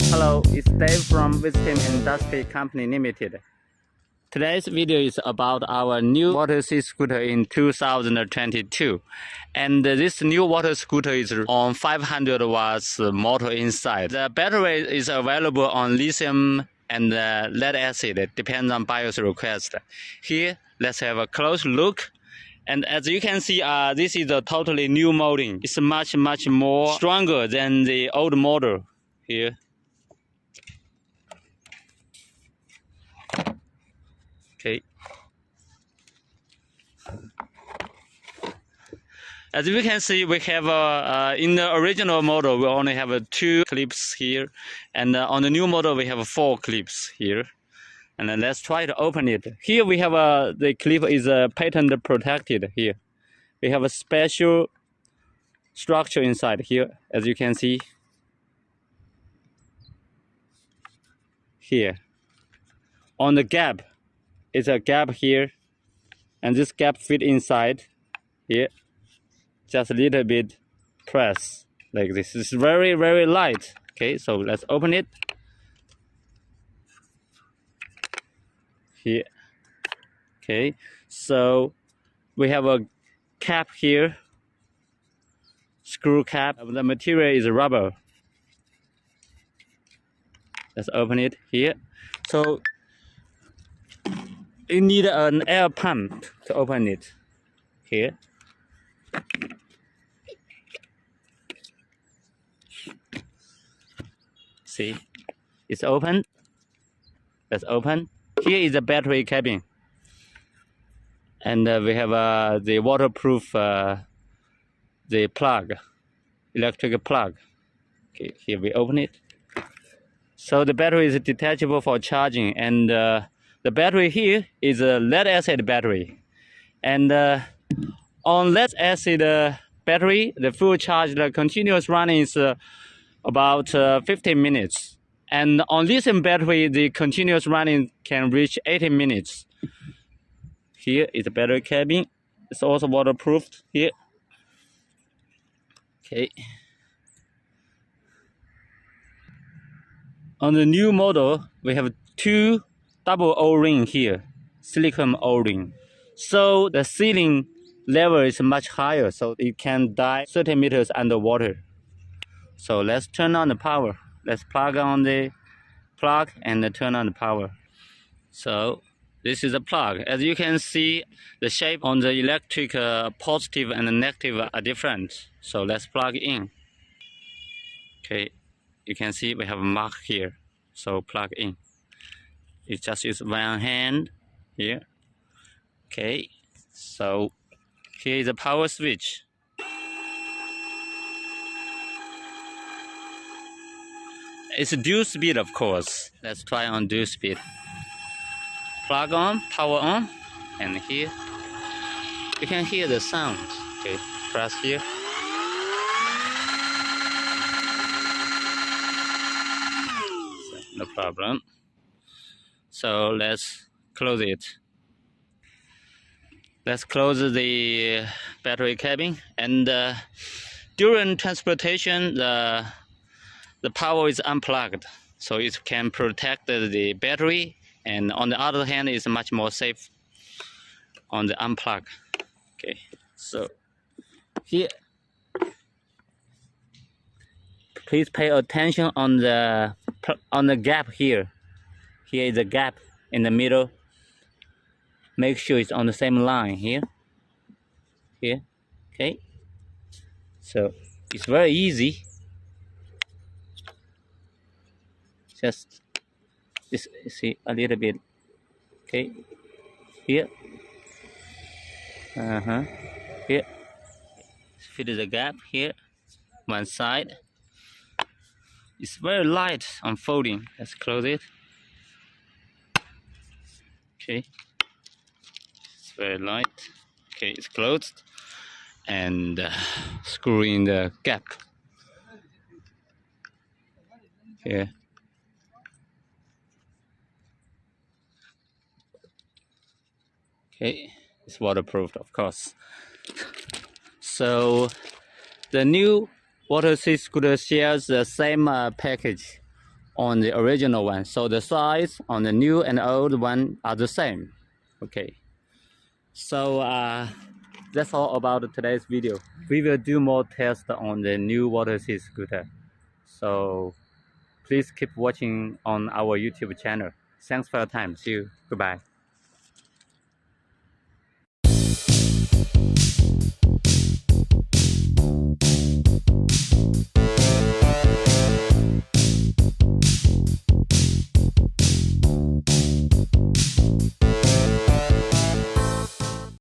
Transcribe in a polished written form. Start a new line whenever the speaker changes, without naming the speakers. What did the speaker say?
Hello, it's Dave from Wuxing Industry Company Limited. Today's video is about our new water scooter in 2022. And this new water scooter is on 500 watts motor inside. The battery is available on lithium and lead acid. It depends on buyer's request. Here, let's have a close look. And as you can see, this is a totally new molding. It's much more stronger than the old model here. Okay. As you can see, we have in the original model we only have 2 clips here, and on the new model we have 4 clips here. And then let's try to open it. Here we have the clip is patent protected. Here we have a special structure inside here, as you can see here. On the gap, it's a gap here, and this gap fit inside here. Just a little bit press like this. It's very light. Okay, so let's open it here. Okay, so we have a cap here, screw cap. The material is rubber. Let's open it here. So you need an air pump to open it here. See, it's open. Let's open. Here is the battery cabin, and we have the waterproof the plug, electric plug. Okay, here we open it. So the battery is detachable for charging, and the battery here is a lead acid battery, and on lead acid battery, the full charge, the continuous running is about 15 minutes. And on lithium battery, the continuous running can reach 80 minutes. Here is the battery cabin. It's also waterproofed here. Okay. On the new model, we have 2 double O-ring here, silicone O-ring. So the sealing level is much higher, so it can dive 30 meters underwater. So let's turn on the power. Let's plug on the plug and turn on the power. So this is a plug. As you can see, the shape on the electric positive and negative are different. So let's plug in. Okay, you can see we have a mark here. So plug in. You just use one hand here. Okay, so here is a power switch. It's dual speed, of course. Let's try on dual speed. Plug on, power on, and here you can hear the sound. Okay, press here. No problem. So let's close it. Let's close the battery cabin, and during transportation, the power is unplugged, so it can protect the battery, and on the other hand, it's much more safe on the unplug. Okay, so here, please pay attention on the gap here. Here is a gap in the middle. Make sure it's on the same line here. Here, okay. So it's very easy. Just this, see a little bit. Okay, here. Here. Fit the gap here. One side. It's very light on folding. Let's close it. Okay. It's very light. Okay, it's closed. And screw in the gap. Here. Okay, it's waterproof, of course. So the new Water scooter shares the same package on the original one. So the size on the new and old one are the same. Okay. So that's all about today's video. We will do more tests on the new water scooter. So please keep watching on our YouTube channel. Thanks for your time. See you. Goodbye.